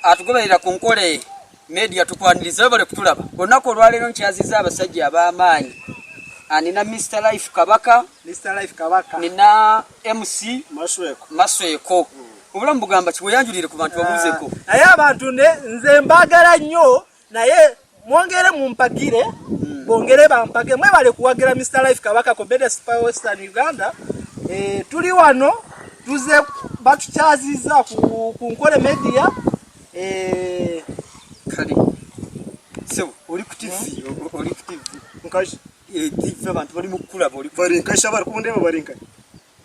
atugoberera ku nkole media tukwaniriza bale kutulaba onako olwalero nkyaziza abasajja ab'amaanyi nina Mr. Life Kabaka nina MC Masweko obulamu bugamba kiweyanjulire ku bantu babuuzeko naye abantu nze mbagala nnyo naye mwongere mumpagire bongere bampage mwebale kuwagira Mr. Life Kabaka Comedy Super Western Uganda tuli wano tuze batukyaziza ku nkole media kali so oli ku TV nkaje TV abantu bali mukulaba oli bali nkasha bali kundeba bali nka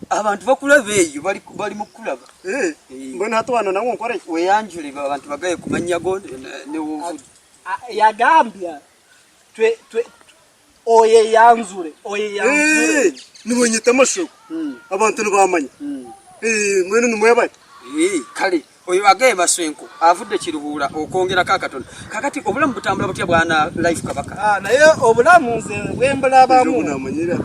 abantu bakulaba eyo bali mukulaba mbona hatu wano nawo nkore weyanjule abantu bagaye kumanyago ne wovu yagambya twe oye yanzure nibonye tamasho abantu nibamanya mwene numwebate kale oyo agaye Maswenko avudde kiruhura okongera kakatono kakati obulamu butambula butya bwana Life Kabaka naye obulamu nze bwembulabamu namanyira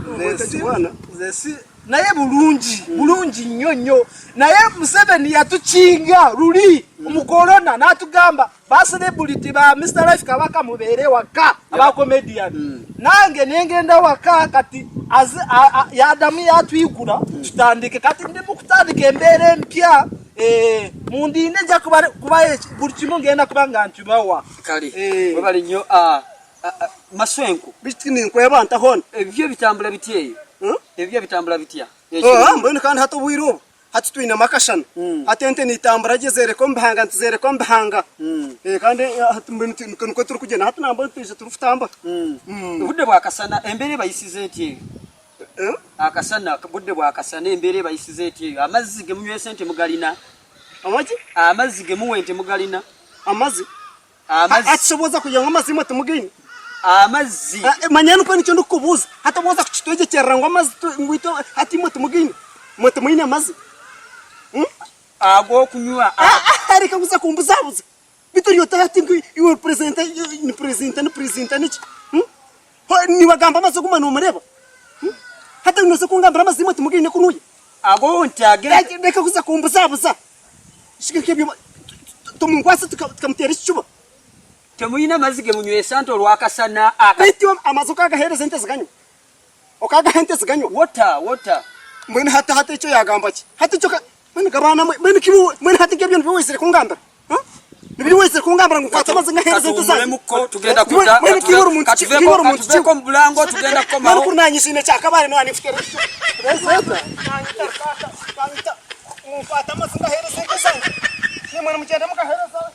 nze naye bulungi nnyo naye Museveni yatukinga luli umukolona natugamba ba celebrity ba Mr. Life Kabaka mubere waka aba comedian nange nengenda waka kati yadamu yatwikura tutandike kati ndi mukutandika embere empya mundine nja kuba buli kimu ngenda kubanga ntubawa kale webali nnyo Maswenko bitini nkwebanta hona ebyo bitambula bityeyo ebyo bitambula bitya mbona kandi hato bwiro hati twina makashana atente nitambura gezere ko mbahanga ntizere ko mbahanga kandi mbona ko turi kugenda hati namba tuje turufutamba budde bwakasana embere bayisize enti akasana budde bwakasana embere bayisize enti amazzi gemunywe sente mugalina amazzi gemuwe enti mugalina amazzi atishoboza kujya amazi moto mugini amazzi manyano ko nicyo ndukubuza hata boza kuchitoje cyerangwa amazi ngwito hati moto mugini moto mwine amazi ago kunywa arika kuza kumbuzabuza bituriyo tati iwe president niki ni wagamba amazi kumana umureba hata unose kungambira amazi moto mugini kunuye ago ntiagera reka kuza kumbuzabuza shikeke byo tumungwasa tukamutera icuba temuyina mazige munywe santo lwakasana bityo amazuka gahereza ente ziganyo okaga hente ziganyo water mwene hata ico yagamba ki hata ico mwene gabana mwene kibu mwene hata gebyo nbiwesere kungambira nibiri wese kungambira ngukwata amazi ngahereza ente zanyu tugenda kuta katuveko mubulango tugenda koma mwene kunanyishine cyakabare no anifikere ngukwata amazi ngahereza ente zanyu ni mwene mugenda mukahereza